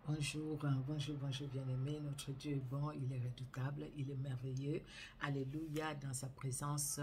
Bonjour, bonjour bien-aimé. Notre Dieu est bon, il est redoutable, il est merveilleux. Alléluia, dans sa présence,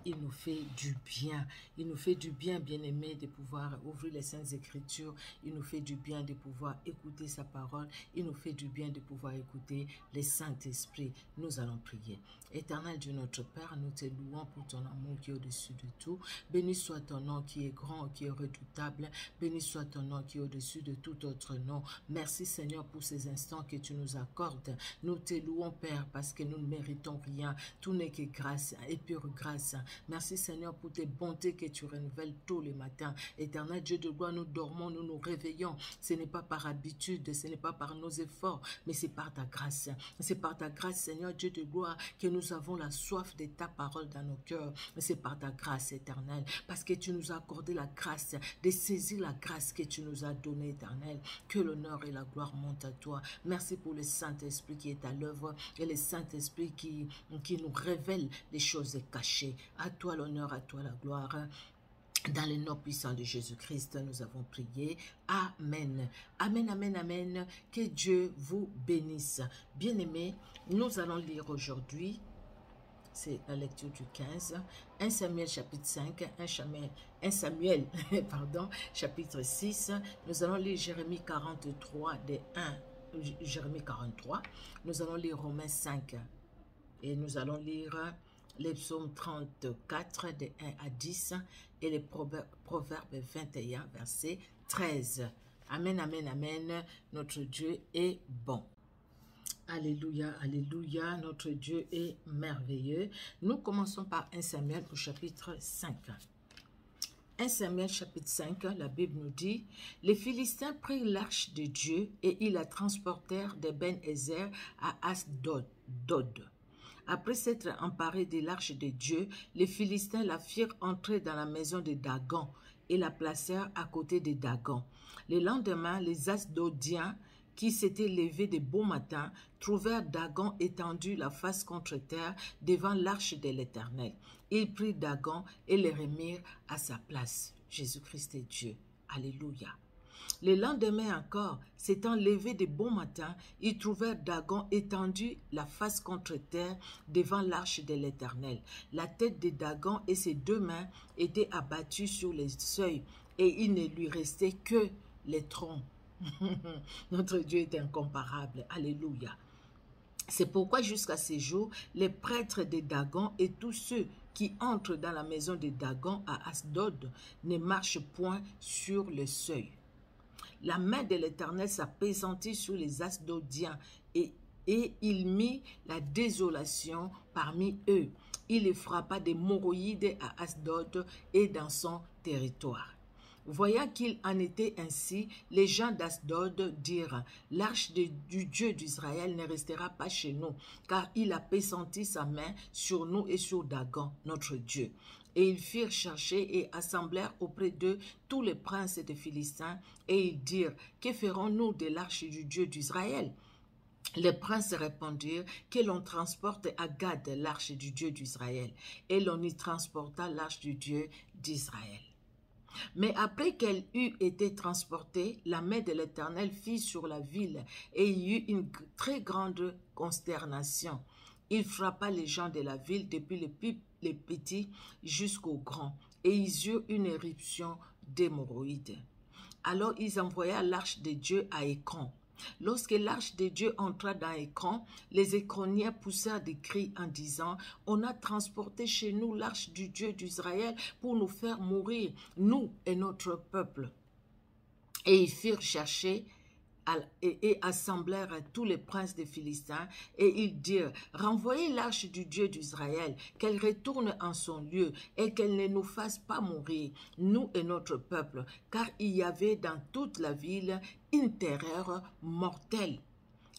il nous fait du bien. Il nous fait du bien, bien-aimé, de pouvoir ouvrir les Saintes Écritures. Il nous fait du bien de pouvoir écouter sa parole. Il nous fait du bien de pouvoir écouter les Saint-Esprits. Nous allons prier. Éternel Dieu notre Père, nous te louons pour ton amour qui est au-dessus de tout. Béni soit ton nom qui est grand, qui est redoutable. Béni soit ton nom qui est au-dessus de tout autre nom. Merci Seigneur pour ces instants que tu nous accordes. Nous te louons Père parce que nous ne méritons rien. Tout n'est que grâce et pure grâce. Merci Seigneur pour tes bontés que tu renouvelles tous les matins. Éternel Dieu de gloire, nous dormons, nous nous réveillons. Ce n'est pas par habitude, ce n'est pas par nos efforts, mais c'est par ta grâce. C'est par ta grâce Seigneur Dieu de gloire que nous avons la soif de ta parole dans nos cœurs. C'est par ta grâce éternelle parce que tu nous as accordé la grâce de saisir la grâce que tu nous as donnée éternelle. Que l'honneur et la gloire montent à toi. Merci pour le Saint-Esprit qui est à l'œuvre et le Saint-Esprit qui nous révèle les choses cachées. À toi l'honneur, à toi la gloire. Dans le nom puissant de Jésus-Christ, nous avons prié. Amen. Amen, amen, amen. Que Dieu vous bénisse. Bien-aimés, nous allons lire aujourd'hui, c'est la lecture du 15, 1 Samuel chapitre 5, 1 Samuel, pardon, chapitre 6. Nous allons lire Jérémie 43, Jérémie 43. Nous allons lire Romains 5 et nous allons lire les psaumes 34, de 1 à 10 et les proverbes 21, verset 13. Amen, amen, amen. Notre Dieu est bon. Alléluia, alléluia, notre Dieu est merveilleux. Nous commençons par 1 Samuel au chapitre 5. 1 Samuel chapitre 5, la Bible nous dit, « Les Philistins prirent l'arche de Dieu et ils la transportèrent de Ben-Ezer à Asdod. Après s'être emparés de l'arche de Dieu, les Philistins la firent entrer dans la maison de Dagon et la placèrent à côté de Dagon. Le lendemain, les Asdodiens qui s'étaient levés de bon matin, trouvèrent Dagon étendu la face contre terre devant l'arche de l'Éternel. Ils prirent Dagon et le remirent à sa place. Jésus-Christ est Dieu. Alléluia. Le lendemain encore, s'étant levés de bon matin, ils trouvèrent Dagon étendu la face contre terre devant l'arche de l'Éternel. La tête de Dagon et ses deux mains étaient abattues sur les seuils et il ne lui restait que les troncs. Notre Dieu est incomparable. Alléluia. C'est pourquoi jusqu'à ces jours, les prêtres de Dagon et tous ceux qui entrent dans la maison de Dagon à Asdod ne marchent point sur le seuil. La main de l'Éternel s'appesantit sur les Asdodiens et il mit la désolation parmi eux. Il les frappa d'hémorroïdes à Asdod et dans son territoire. Voyant qu'il en était ainsi, les gens d'Asdod dirent, « L'arche du Dieu d'Israël ne restera pas chez nous, car il a pressenti sa main sur nous et sur Dagon, notre Dieu. » Et ils firent chercher et assemblèrent auprès d'eux tous les princes des Philistins, et ils dirent, « Que ferons-nous de l'arche du Dieu d'Israël ?» Les princes répondirent que l'on transporte à Gad l'arche du Dieu d'Israël, et l'on y transporta l'arche du Dieu d'Israël. Mais après qu'elle eut été transportée, la main de l'Éternel fit sur la ville, et il y eut une très grande consternation. Il frappa les gens de la ville, depuis les petits jusqu'aux grands, et ils eurent une éruption d'hémorroïdes. Alors ils envoyèrent l'arche de Dieu à Écron. Lorsque l'arche de Dieu entra dans Écron, les Écroniens poussèrent des cris en disant, « On a transporté chez nous l'arche du Dieu d'Israël pour nous faire mourir, nous et notre peuple. » Et ils firent chercher et assemblèrent tous les princes des Philistins, et ils dirent, « Renvoyez l'arche du Dieu d'Israël, qu'elle retourne en son lieu, et qu'elle ne nous fasse pas mourir, nous et notre peuple, car il y avait dans toute la ville une terreur mortelle. »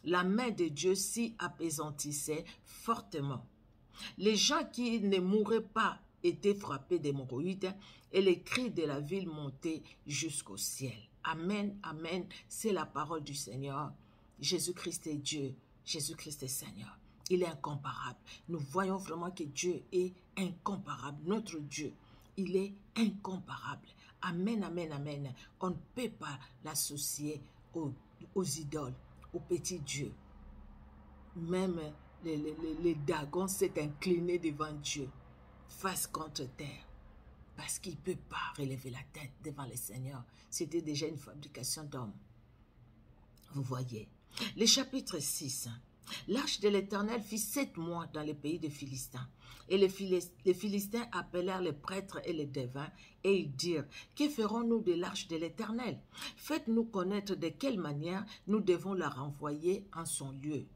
La main de Dieu s'y apesantissait fortement. Les gens qui ne mouraient pas étaient frappés d'hémorroïdes, et les cris de la ville montaient jusqu'au ciel. Amen, amen, c'est la parole du Seigneur. Jésus-Christ est Dieu, Jésus-Christ est Seigneur. Il est incomparable. Nous voyons vraiment que Dieu est incomparable. Notre Dieu, il est incomparable. Amen, amen, amen. On ne peut pas l'associer au aux idoles, aux petits dieux. Même les Dagons s'est incliné devant Dieu, face contre terre, parce qu'il ne peut pas relever la tête devant le Seigneur. C'était déjà une fabrication d'hommes. Vous voyez. Le chapitre 6. L'arche de l'Éternel fit 7 mois dans le pays des Philistins. Et les Philistins appelèrent les prêtres et les devins, et ils dirent, « Que ferons-nous de l'arche de l'Éternel? Faites-nous connaître de quelle manière nous devons la renvoyer en son lieu. »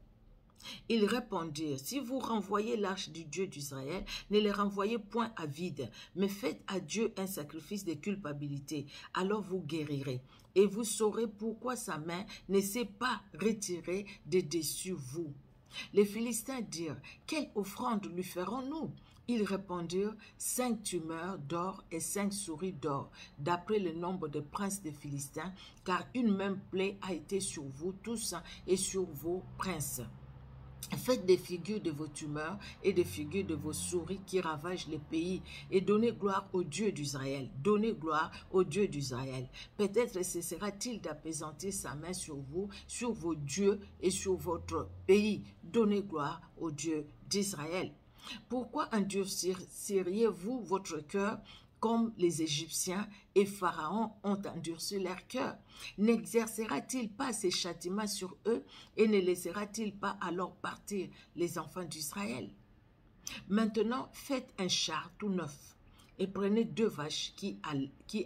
Ils répondirent, « Si vous renvoyez l'arche du Dieu d'Israël, ne le renvoyez point à vide, mais faites à Dieu un sacrifice de culpabilité, alors vous guérirez. Et vous saurez pourquoi sa main ne s'est pas retirée de dessus vous. » Les Philistins dirent, « Quelle offrande lui ferons-nous? » Ils répondirent, 5 tumeurs d'or et 5 souris d'or, d'après le nombre de princes des Philistins, car une même plaie a été sur vous tous et sur vos princes. Faites des figures de vos tumeurs et des figures de vos souris qui ravagent les pays et donnez gloire au Dieu d'Israël. Donnez gloire au Dieu d'Israël. Peut-être cessera-t-il d'apaisantir sa main sur vous, sur vos dieux et sur votre pays. Donnez gloire au Dieu d'Israël. Pourquoi endurciriez-vous votre cœur comme les Égyptiens et Pharaon ont endurci leur cœur? N'exercera-t-il pas ses châtiments sur eux et ne laissera-t-il pas alors partir les enfants d'Israël? Maintenant, faites un char tout neuf et prenez 2 vaches qui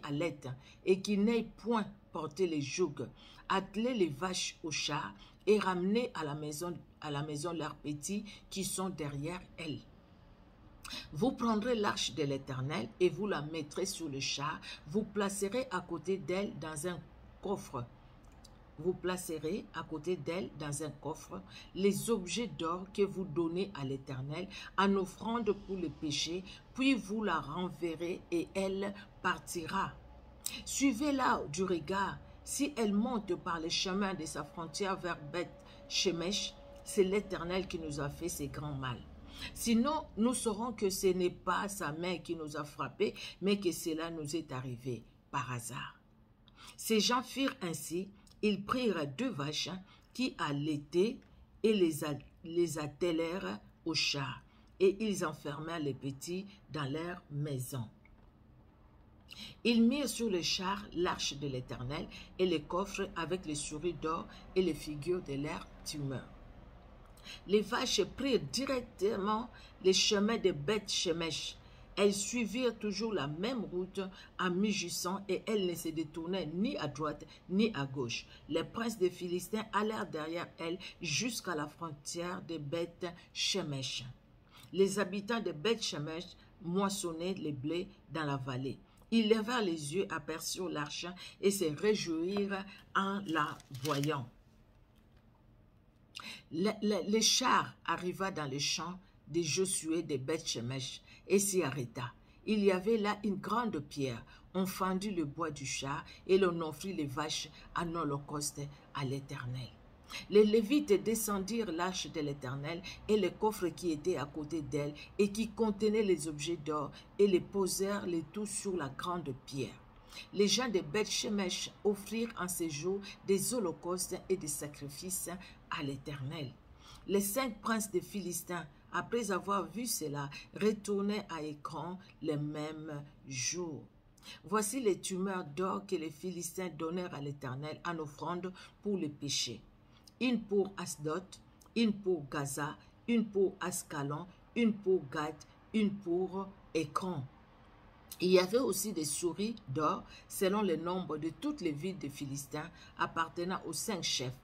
allaitent et qui n'aient point porté les jougs. Attelez les vaches au char et ramenez à la maison leurs petits qui sont derrière elles. Vous prendrez l'arche de l'Éternel et vous la mettrez sur le char. Vous placerez à côté d'elle dans un coffre. Vous placerez à côté d'elle dans un coffre les objets d'or que vous donnez à l'Éternel en offrande pour le péché, puis vous la renverrez et elle partira. Suivez-la du regard. Si elle monte par le chemin de sa frontière vers Beth-Shemesh, c'est l'Éternel qui nous a fait ces grands mal. Sinon, nous saurons que ce n'est pas sa main qui nous a frappés, mais que cela nous est arrivé par hasard. Ces gens firent ainsi, ils prirent 2 vaches qui allaitaient et les attellèrent au char, et ils enfermèrent les petits dans leur maison. Ils mirent sur le char l'arche de l'Éternel et les coffres avec les souris d'or et les figures de leurs tumeurs. Les vaches prirent directement les chemins de Beth-Shemesh. Elles suivirent toujours la même route en mugissant et elles ne se détournaient ni à droite ni à gauche. Les princes des Philistins allèrent derrière elles jusqu'à la frontière de Beth-Shemesh. Les habitants de Beth-Shemesh moissonnaient les blés dans la vallée. Ils levèrent les yeux, aperçurent l'arche et se réjouirent en la voyant. Le char arriva dans le champ de Josué de Beth-Shemesh et s'y arrêta. Il y avait là une grande pierre. On fendit le bois du char et l'on offrit les vaches en holocauste à l'Éternel. Les Lévites descendirent l'arche de l'Éternel et le coffre qui était à côté d'elle et qui contenait les objets d'or et les posèrent les tout sur la grande pierre. Les gens de Beth-Shemesh offrirent en ces jours des holocaustes et des sacrifices à l'Éternel. Les 5 princes des Philistins, après avoir vu cela, retournaient à Écron le même jour. Voici les tumeurs d'or que les Philistins donnèrent à l'Éternel en offrande pour le péché. Une pour Asdod, une pour Gaza, une pour Ascalon, une pour Gath, une pour Écron. Il y avait aussi des souris d'or selon le nombre de toutes les villes des Philistins appartenant aux 5 chefs,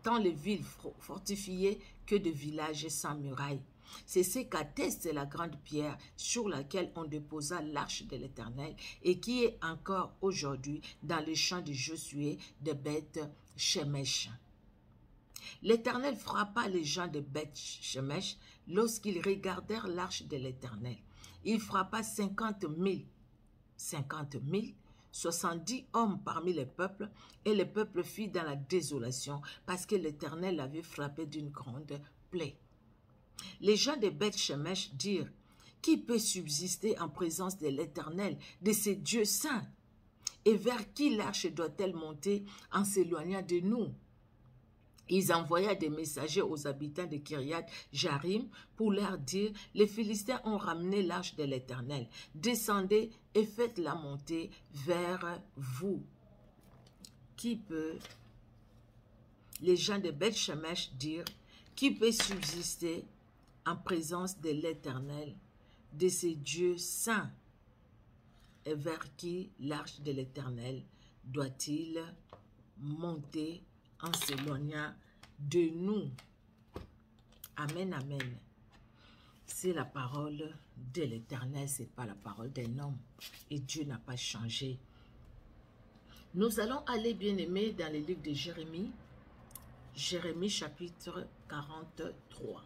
tant les villes fortifiées que de villages sans murailles. C'est ce qu'atteste la grande pierre sur laquelle on déposa l'arche de l'Éternel et qui est encore aujourd'hui dans le champ de Josué de Beth-Shemesh. L'Éternel frappa les gens de Beth-Shemesh lorsqu'ils regardèrent l'arche de l'Éternel. Il frappa 50 000, 70 hommes parmi les peuples, et le peuple fit dans la désolation, parce que l'Éternel l'avait frappé d'une grande plaie. Les gens de Beth-Shemesh dirent, « Qui peut subsister en présence de l'Éternel, de ses dieux saints? Et vers qui l'arche doit-elle monter en s'éloignant de nous? » Ils envoyèrent des messagers aux habitants de Kiriath Jarim pour leur dire, les Philistins ont ramené l'arche de l'Éternel. Descendez et faites-la monter vers vous. Qui peut, les gens de Beth-Shemesh dirent, qui peut subsister en présence de l'Éternel, de ses dieux saints, et vers qui l'arche de l'Éternel doit-il monter en s'éloignant de nous? Amen, amen. C'est la parole de l'Éternel, ce n'est pas la parole d'un homme. Et Dieu n'a pas changé. Nous allons aller, bien-aimés, dans le livre de Jérémie. Jérémie chapitre 43.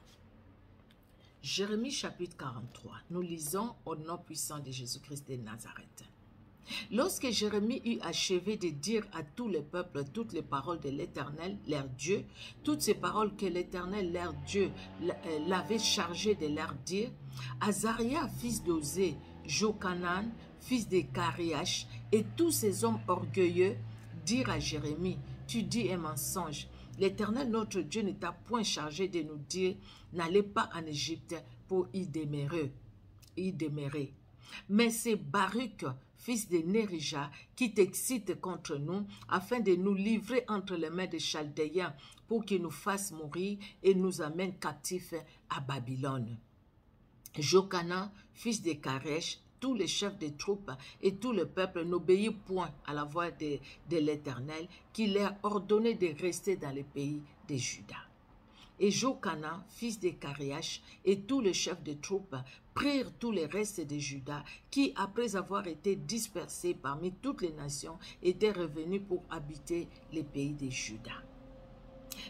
Jérémie chapitre 43. Nous lisons au nom puissant de Jésus-Christ de Nazareth. Lorsque Jérémie eut achevé de dire à tout le peuple toutes les paroles de l'Éternel, leur Dieu, toutes ces paroles que l'Éternel, leur Dieu, l'avait chargé de leur dire, Azaria, fils d'Osée, Jochanan, fils de Kariach, et tous ces hommes orgueilleux dirent à Jérémie, tu dis un mensonge. L'Éternel, notre Dieu, ne t'a point chargé de nous dire, n'allez pas en Égypte pour y demeurer. Mais c'est Baruch, fils de Nérija, qui t'excite contre nous, afin de nous livrer entre les mains des Chaldéens, pour qu'ils nous fassent mourir et nous amènent captifs à Babylone. Jochanan, fils de Karech, tous les chefs des troupes et tout le peuple n'obéirent point à la voix de l'Éternel, qui leur ordonnait de rester dans le pays de Juda. Et Jochanan, fils de Kariach, et tous les chefs de troupes prirent tous les restes de Juda, qui, après avoir été dispersés parmi toutes les nations, étaient revenus pour habiter les pays de Juda.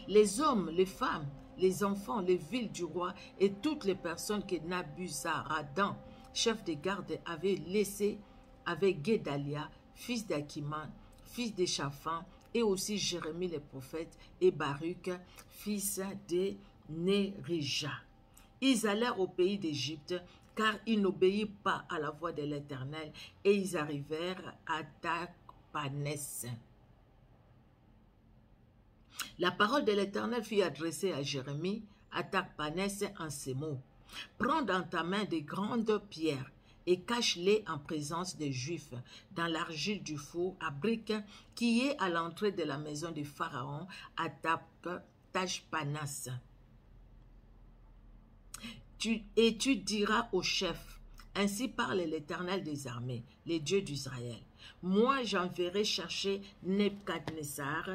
Les hommes, les femmes, les enfants, les villes du roi et toutes les personnes que Nabuzaradan, chef de garde, avait laissées avec Guédalia, fils d'Akiman, fils de Shaphan, et aussi Jérémie le prophète et Baruch, fils de Nérija. Ils allèrent au pays d'Égypte, car ils n'obéirent pas à la voix de l'Éternel, et ils arrivèrent à Takhpanès. La parole de l'Éternel fut adressée à Jérémie, à Takhpanès, en ces mots. Prends dans ta main des grandes pierres et cache-les en présence des Juifs dans l'argile du four à briques qui est à l'entrée de la maison du Pharaon à Tachpanas. Et tu diras au chef, ainsi parle l'Éternel des armées, les dieux d'Israël. Moi j'enverrai chercher Nebuchadnezzar,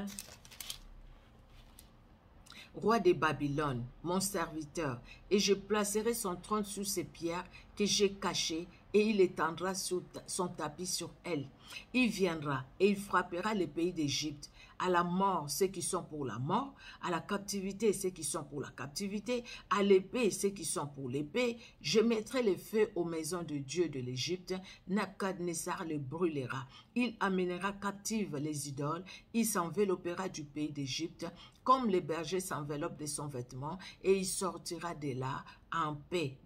roi de Babylone, mon serviteur, et je placerai son trône sous ces pierres que j'ai cachées, et il étendra son tapis sur elles. Il viendra et il frappera les pays d'Égypte, à la mort ceux qui sont pour la mort, à la captivité ceux qui sont pour la captivité, à l'épée ceux qui sont pour l'épée. Je mettrai le feu aux maisons de Dieu de l'Égypte, Nebuchadnezzar le brûlera. Il amènera captives les idoles, il s'enveloppera du pays d'Égypte, comme le berger s'enveloppe de son vêtement, et il sortira de là en paix.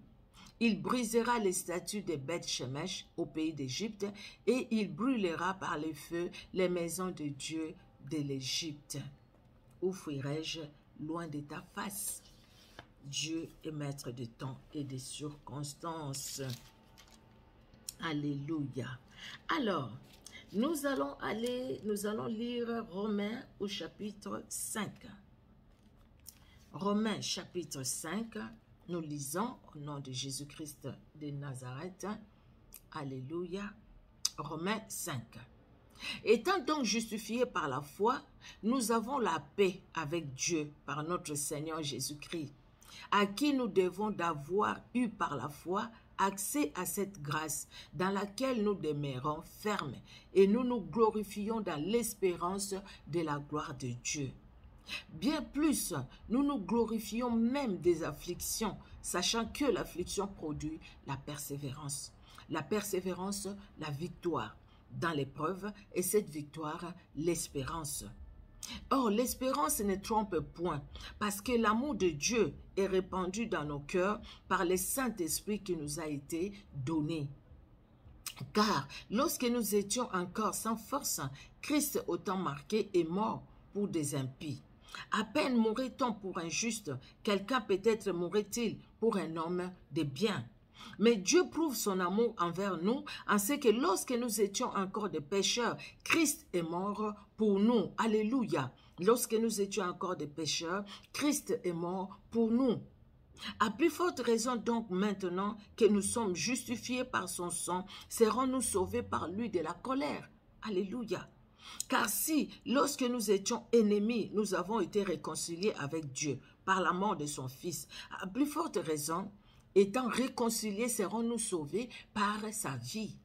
Il brisera les statues de Beth-Shemesh au pays d'Égypte, et il brûlera par le feu les maisons de Dieu de l'Égypte. Où fuirai-je loin de ta face? Dieu est maître de temps et des circonstances. Alléluia. Alors, nous allons lire Romains au chapitre 5. Romains chapitre 5, nous lisons au nom de Jésus-Christ de Nazareth. Alléluia. Romains 5. Étant donc justifiés par la foi, nous avons la paix avec Dieu par notre Seigneur Jésus-Christ, à qui nous devons d'avoir eu par la foi accès à cette grâce dans laquelle nous demeurons fermes et nous nous glorifions dans l'espérance de la gloire de Dieu. Bien plus, nous nous glorifions même des afflictions, sachant que l'affliction produit la persévérance, la victoire dans l'épreuve, et cette victoire, l'espérance. Or, l'espérance ne trompe point, parce que l'amour de Dieu est répandu dans nos cœurs par le Saint-Esprit qui nous a été donné. Car lorsque nous étions encore sans force, Christ, autant marqué, est mort pour des impies. À peine mourrait-on pour un juste, quelqu'un peut-être mourrait-il pour un homme de bien. Mais Dieu prouve son amour envers nous en ce que lorsque nous étions encore des pécheurs, Christ est mort pour nous. Alléluia. Lorsque nous étions encore des pécheurs, Christ est mort pour nous. À plus forte raison donc maintenant que nous sommes justifiés par son sang, serons-nous sauvés par lui de la colère. Alléluia. Car si, lorsque nous étions ennemis, nous avons été réconciliés avec Dieu par la mort de son Fils, à plus forte raison, étant réconciliés, serons-nous sauvés par sa vie.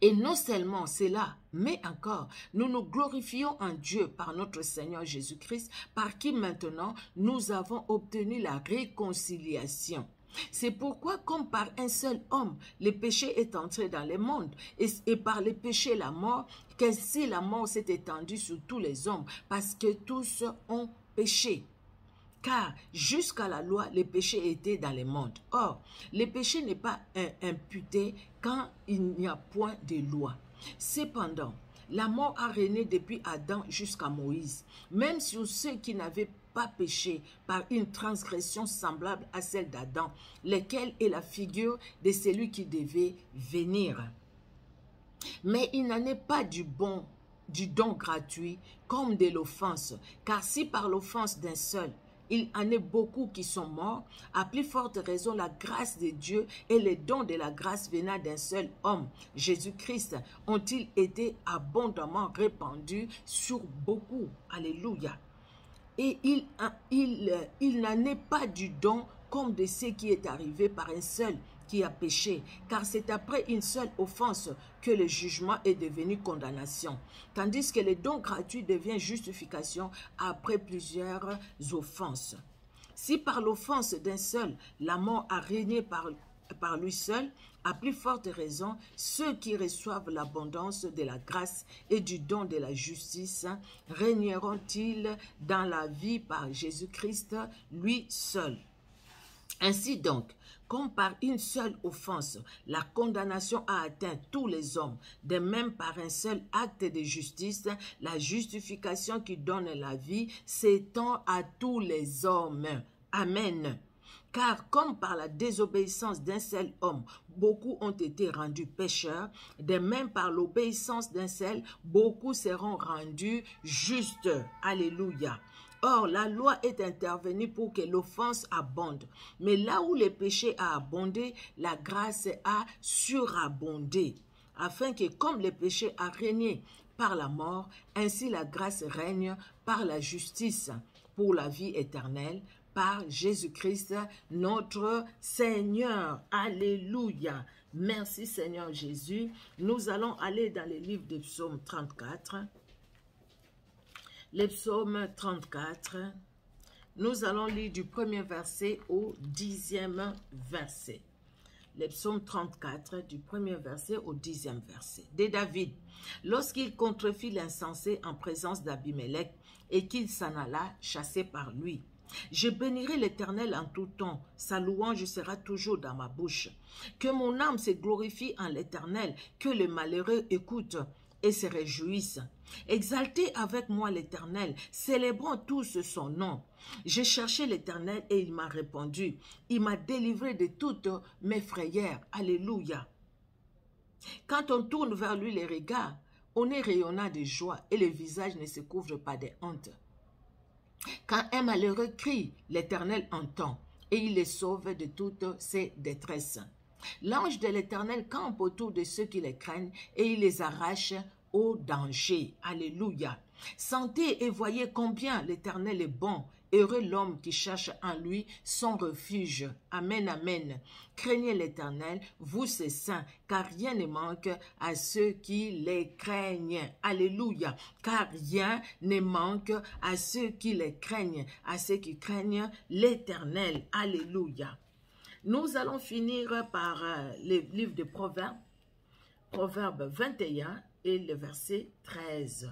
Et non seulement cela, mais encore, nous nous glorifions en Dieu par notre Seigneur Jésus-Christ, par qui maintenant nous avons obtenu la réconciliation. C'est pourquoi, comme par un seul homme, le péché est entré dans le monde, et par le péché la mort, qu'ainsi la mort s'est étendue sur tous les hommes, parce que tous ont péché. Car jusqu'à la loi, le péché était dans le monde. Or, le péché n'est pas imputé quand il n'y a point de loi. Cependant, la mort a régné depuis Adam jusqu'à Moïse, même sur ceux qui n'avaient pas péché par une transgression semblable à celle d'Adam, lequel est la figure de celui qui devait venir. Mais il n'en est pas du don gratuit comme de l'offense, car si par l'offense d'un seul, il en est beaucoup qui sont morts, à plus forte raison la grâce de Dieu et les dons de la grâce venant d'un seul homme, Jésus-Christ, ont-ils été abondamment répandus sur beaucoup. Alléluia. Et il n'en est pas du don comme de ce qui est arrivé par un seul qui a péché, car c'est après une seule offense que le jugement est devenu condamnation, tandis que le don gratuit devient justification après plusieurs offenses. Si par l'offense d'un seul, la mort a régné par lui seul, à plus forte raison, ceux qui reçoivent l'abondance de la grâce et du don de la justice régneront-ils dans la vie par Jésus-Christ, lui seul. Ainsi donc, comme par une seule offense, la condamnation a atteint tous les hommes, de même par un seul acte de justice, la justification qui donne la vie s'étend à tous les hommes. Amen. Car comme par la désobéissance d'un seul homme, beaucoup ont été rendus pécheurs, de même par l'obéissance d'un seul, beaucoup seront rendus justes. Alléluia. Or, la loi est intervenue pour que l'offense abonde. Mais là où le péché a abondé, la grâce a surabondé. Afin que, comme le péché a régné par la mort, ainsi la grâce règne par la justice pour la vie éternelle, par Jésus-Christ, notre Seigneur. Alléluia. Merci Seigneur Jésus. Nous allons aller dans le livre des psaumes 34. Les psaumes 34, nous allons lire du premier verset au 10e verset. Les psaumes 34, du premier verset au 10e verset. De David, lorsqu'il contrefit l'insensé en présence d'Abimelech et qu'il s'en alla chassé par lui. Je bénirai l'Éternel en tout temps, sa louange sera toujours dans ma bouche. Que mon âme se glorifie en l'Éternel, que les malheureux écoutent et se réjouissent. Exaltez avec moi l'Éternel, célébrons tous son nom. J'ai cherché l'Éternel et il m'a répondu. Il m'a délivré de toutes mes frayeurs. Alléluia. Quand on tourne vers lui les regards, on est rayonnant de joie et le visage ne se couvre pas de honte. Quand un malheureux crie, l'Éternel entend et il les sauve de toutes ses détresses. L'ange de l'Éternel campe autour de ceux qui les craignent et il les arrache au danger. Alléluia. Sentez et voyez combien l'Éternel est bon. Heureux l'homme qui cherche en lui son refuge. Amen, amen. Craignez l'Éternel, vous ses saints, car rien ne manque à ceux qui les craignent. Alléluia. Car rien ne manque à ceux qui les craignent, à ceux qui craignent l'Éternel. Alléluia. Nous allons finir par le livre de Proverbes, Proverbe 21 et le verset 13.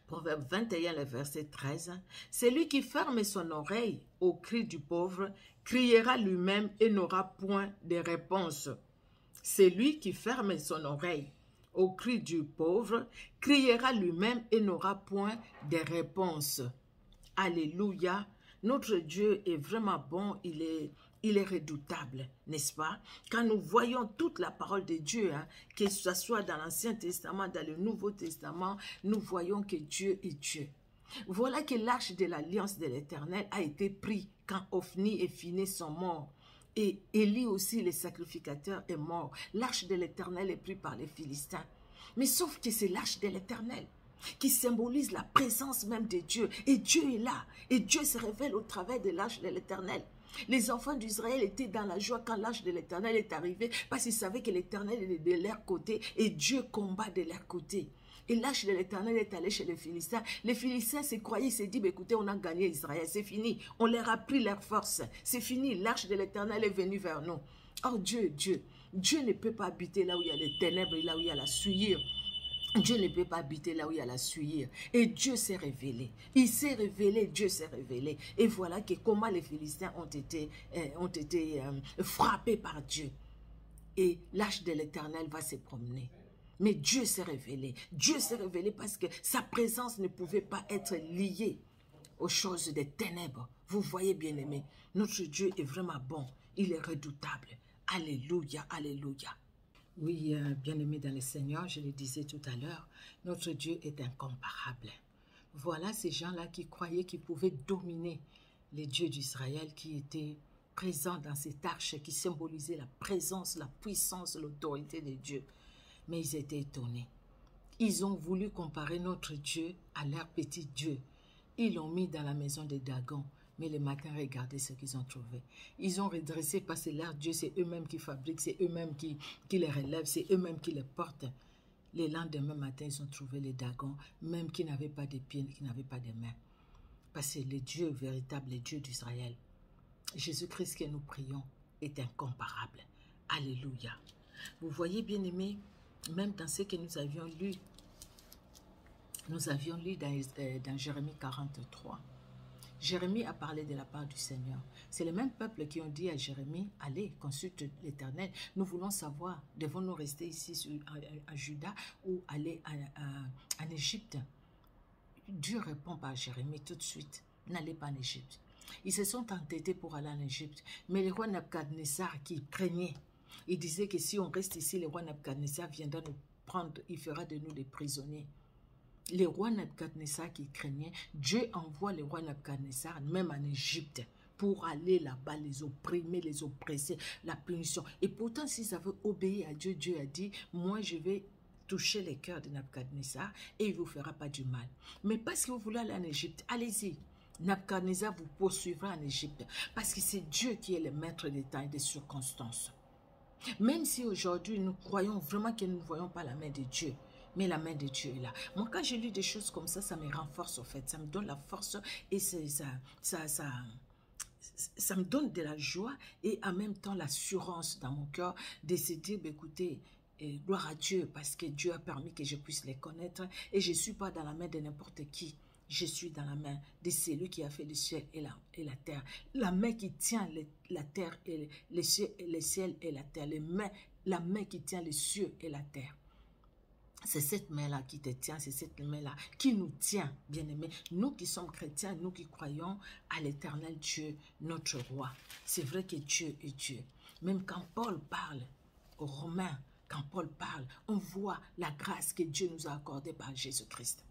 Proverbe 21, le verset 13. Celui qui ferme son oreille au cri du pauvre criera lui-même et n'aura point de réponse. Celui qui ferme son oreille au cri du pauvre, criera lui-même et n'aura point de réponse. Alléluia. Notre Dieu est vraiment bon, il est redoutable, n'est-ce pas? Quand nous voyons toute la parole de Dieu, que ce soit dans l'Ancien Testament, dans le Nouveau Testament, nous voyons que Dieu est Dieu. Voilà que l'arche de l'alliance de l'Éternel a été pris quand Ophni et Phinehas sont morts. Et Élie aussi, le sacrificateur, est mort. L'arche de l'Éternel est prise par les Philistins. Mais sauf que c'est l'arche de l'Éternel qui symbolise la présence même de Dieu. Et Dieu est là. Et Dieu se révèle au travers de l'arche de l'Éternel. Les enfants d'Israël étaient dans la joie quand l'arche de l'Éternel est arrivée parce qu'ils savaient que l'Éternel est de leur côté et Dieu combat de leur côté. Et l'arche de l'Éternel est allée chez les Philistins. Les Philistins se croyaient, ils se disent, écoutez, on a gagné Israël, c'est fini. On leur a pris leur force. C'est fini, l'arche de l'Éternel est venue vers nous. Oh Dieu ne peut pas habiter là où il y a les ténèbres et là où il y a la souillure. Dieu ne peut pas habiter là où il y a la souillure. Et Dieu s'est révélé. Il s'est révélé, Dieu s'est révélé. Et voilà que comment les Philistins ont été frappés par Dieu. Et l'arche de l'Éternel va se promener. Mais Dieu s'est révélé. Dieu s'est révélé parce que sa présence ne pouvait pas être liée aux choses des ténèbres. Vous voyez, bien-aimés, notre Dieu est vraiment bon. Il est redoutable. Alléluia, alléluia. Oui, bien-aimés dans le Seigneur, je le disais tout à l'heure, notre Dieu est incomparable. Voilà ces gens-là qui croyaient qu'ils pouvaient dominer les dieux d'Israël qui étaient présents dans cette arche qui symbolisait la présence, la puissance, l'autorité de Dieu. Mais ils étaient étonnés. Ils ont voulu comparer notre Dieu à leur petit Dieu. Ils l'ont mis dans la maison de Dagon. Mais le matin, regardez ce qu'ils ont trouvé. Ils ont redressé parce que leur Dieu, c'est eux-mêmes qui fabriquent, c'est eux-mêmes qui les relèvent, c'est eux-mêmes qui les portent. Le lendemain matin, ils ont trouvé les Dagons, même qui n'avaient pas de pieds, qui n'avaient pas de mains. Parce que le Dieu véritable, le Dieu d'Israël, Jésus-Christ que nous prions, est incomparable. Alléluia. Vous voyez, bien-aimés, même dans ce que nous avions lu dans Jérémie 43. Jérémie a parlé de la part du Seigneur. C'est le même peuple qui ont dit à Jérémie, allez, consulte l'Éternel. Nous voulons savoir, devons-nous rester ici à Juda ou aller en Égypte? Dieu répond par Jérémie tout de suite, n'allez pas en Égypte. Ils se sont entêtés pour aller en Égypte, mais le roi Nebuchadnezzar qui craignait, il disait que si on reste ici, le roi Nebuchadnezzar viendra nous prendre, il fera de nous des prisonniers. Le roi Nebuchadnezzar qui craignait, Dieu envoie le roi Nebuchadnezzar même en Égypte pour aller là-bas les opprimer, les oppresser, la punition. Et pourtant, s'ils avaient obéi à Dieu, Dieu a dit, moi je vais toucher les cœurs de Nebuchadnezzar et il ne vous fera pas du mal. Mais parce que vous voulez aller en Égypte, allez-y. Nebuchadnezzar vous poursuivra en Égypte parce que c'est Dieu qui est le maître des temps et des circonstances. Même si aujourd'hui nous croyons vraiment que nous ne voyons pas la main de Dieu, mais la main de Dieu est là. Moi, quand je lis des choses comme ça me renforce, en fait. Ça me donne la force et ça me donne de la joie et en même temps l'assurance dans mon cœur de se dire, écoutez, gloire à Dieu parce que Dieu a permis que je puisse les connaître et je ne suis pas dans la main de n'importe qui. Je suis dans la main de celui qui a fait le ciel et la terre. La main qui tient la terre et le ciel et la terre. La main qui tient les cieux et la terre. C'est cette main-là qui te tient, c'est cette main-là qui nous tient, bien-aimés. Nous qui sommes chrétiens, nous qui croyons à l'éternel Dieu, notre roi. C'est vrai que Dieu est Dieu. Même quand Paul parle aux Romains, quand Paul parle, on voit la grâce que Dieu nous a accordée par Jésus-Christ.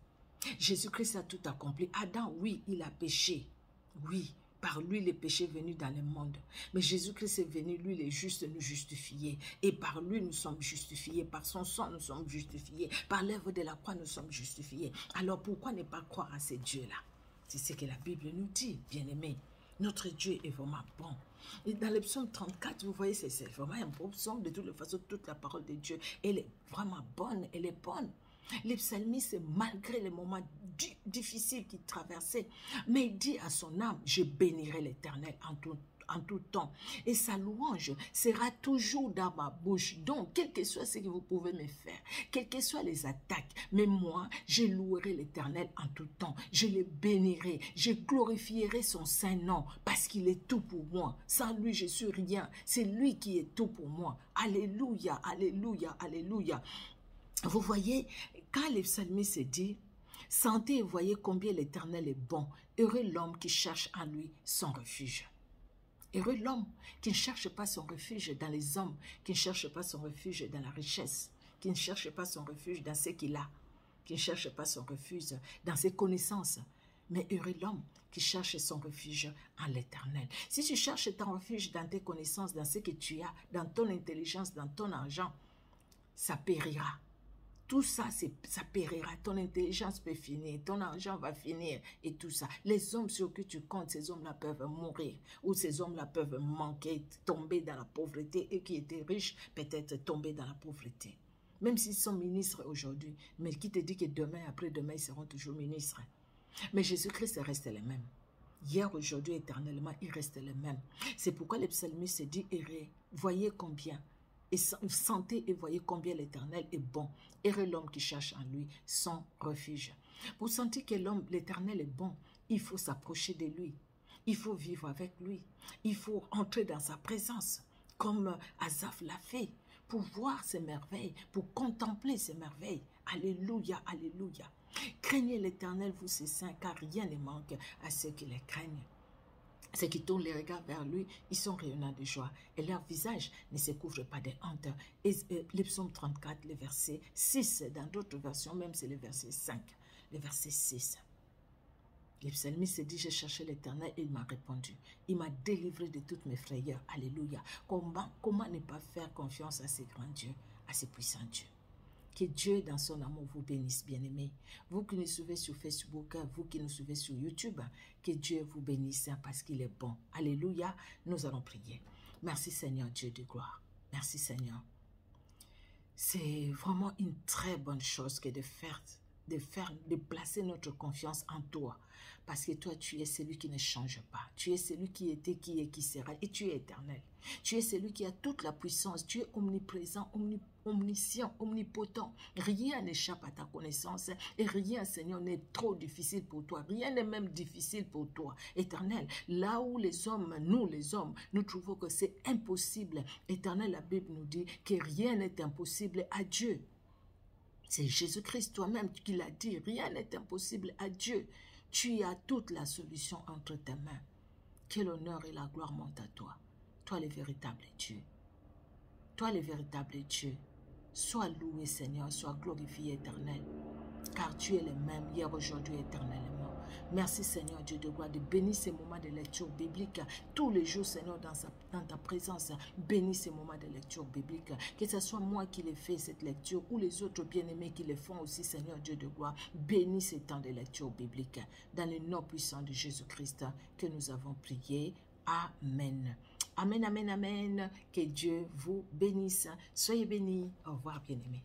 Jésus-Christ a tout accompli. Adam, oui, il a péché. Oui, par lui, le péché est venu dans le monde. Mais Jésus-Christ est venu, lui, le juste, nous justifier. Et par lui, nous sommes justifiés. Par son sang, nous sommes justifiés. Par l'œuvre de la croix, nous sommes justifiés. Alors, pourquoi ne pas croire à ces dieux-là? C'est ce que la Bible nous dit, bien-aimés. Notre Dieu est vraiment bon. Et dans le psaume 34, vous voyez, c'est vraiment un beau psaume. De toute façon, toute la parole de Dieu, elle est vraiment bonne. Elle est bonne. Les psalmistes, malgré les moments difficiles qu'il traversait, mais il dit à son âme, je bénirai l'Éternel en tout temps. Et sa louange sera toujours dans ma bouche. Donc, quel que soit ce que vous pouvez me faire, quelles que soient les attaques, mais moi, je louerai l'Éternel en tout temps. Je le bénirai, je glorifierai son saint nom, parce qu'il est tout pour moi. Sans lui, je suis rien. C'est lui qui est tout pour moi. Alléluia, alléluia, alléluia. Vous voyez, quand le psalmiste dit, sentez et voyez combien l'Éternel est bon, heureux l'homme qui cherche en lui son refuge. Heureux l'homme qui ne cherche pas son refuge dans les hommes, qui ne cherche pas son refuge dans la richesse, qui ne cherche pas son refuge dans ce qu'il a, qui ne cherche pas son refuge dans ses connaissances, mais heureux l'homme qui cherche son refuge en l'Éternel. Si tu cherches ton refuge dans tes connaissances, dans ce que tu as, dans ton intelligence, dans ton argent, ça périra. Tout ça, ça périra. Ton intelligence peut finir, ton argent va finir et tout ça. Les hommes sur qui tu comptes, ces hommes-là peuvent mourir ou ces hommes-là peuvent manquer, tomber dans la pauvreté et qui étaient riches, peut-être tomber dans la pauvreté. Même s'ils sont ministres aujourd'hui, mais qui te dit que demain, après-demain, ils seront toujours ministres. Mais Jésus-Christ reste le même. Hier, aujourd'hui, éternellement, il reste le même. C'est pourquoi le psalmiste dit, voyez combien. Et sentez et voyez combien l'Éternel est bon. Heureux l'homme qui cherche en lui son refuge. Pour sentir que l'Éternel est bon, il faut s'approcher de lui. Il faut vivre avec lui. Il faut entrer dans sa présence, comme Asaph l'a fait, pour voir ses merveilles, pour contempler ses merveilles. Alléluia, alléluia. Craignez l'Éternel, vous ses saints, car rien ne manque à ceux qui les craignent. Ceux qui tournent les regards vers lui, ils sont rayonnants de joie et leur visage ne se couvre pas de honte. Et le psaume 34, le verset 6, dans d'autres versions, même c'est le verset 5, le verset 6. Le psalmiste dit, j'ai cherché l'Éternel et il m'a répondu. Il m'a délivré de toutes mes frayeurs. Alléluia. Comment ne pas faire confiance à ces grands dieux, à ces puissants dieux? Que Dieu, dans son amour, vous bénisse, bien-aimés. Vous qui nous suivez sur Facebook, vous qui nous suivez sur YouTube, que Dieu vous bénisse parce qu'il est bon. Alléluia, nous allons prier. Merci Seigneur, Dieu de gloire. Merci Seigneur. C'est vraiment une très bonne chose que de placer notre confiance en toi. Parce que toi, tu es celui qui ne change pas. Tu es celui qui était, qui est, qui sera. Et tu es éternel. Tu es celui qui a toute la puissance. Tu es omniprésent, omniscient, omnipotent. Rien n'échappe à ta connaissance. Et rien, Seigneur, n'est trop difficile pour toi. Rien n'est même difficile pour toi. Éternel, là où les hommes, nous trouvons que c'est impossible. Éternel, la Bible nous dit que rien n'est impossible à Dieu. C'est Jésus-Christ toi-même qui l'a dit. Rien n'est impossible à Dieu. Tu as toute la solution entre tes mains. Que l'honneur et la gloire montent à toi. Toi le véritable Dieu. Toi le véritable Dieu. Sois loué Seigneur, sois glorifié éternel. Car tu es le même hier, aujourd'hui, éternellement. Merci Seigneur Dieu de gloire de bénir ces moments de lecture biblique. Tous les jours Seigneur dans ta présence, bénis ces moments de lecture biblique. Que ce soit moi qui les fais cette lecture ou les autres bien-aimés qui les font aussi Seigneur Dieu de gloire. Bénis ces temps de lecture biblique. Dans le nom puissant de Jésus-Christ que nous avons prié. Amen. Amen, amen, amen. Que Dieu vous bénisse. Soyez bénis. Au revoir bien-aimés.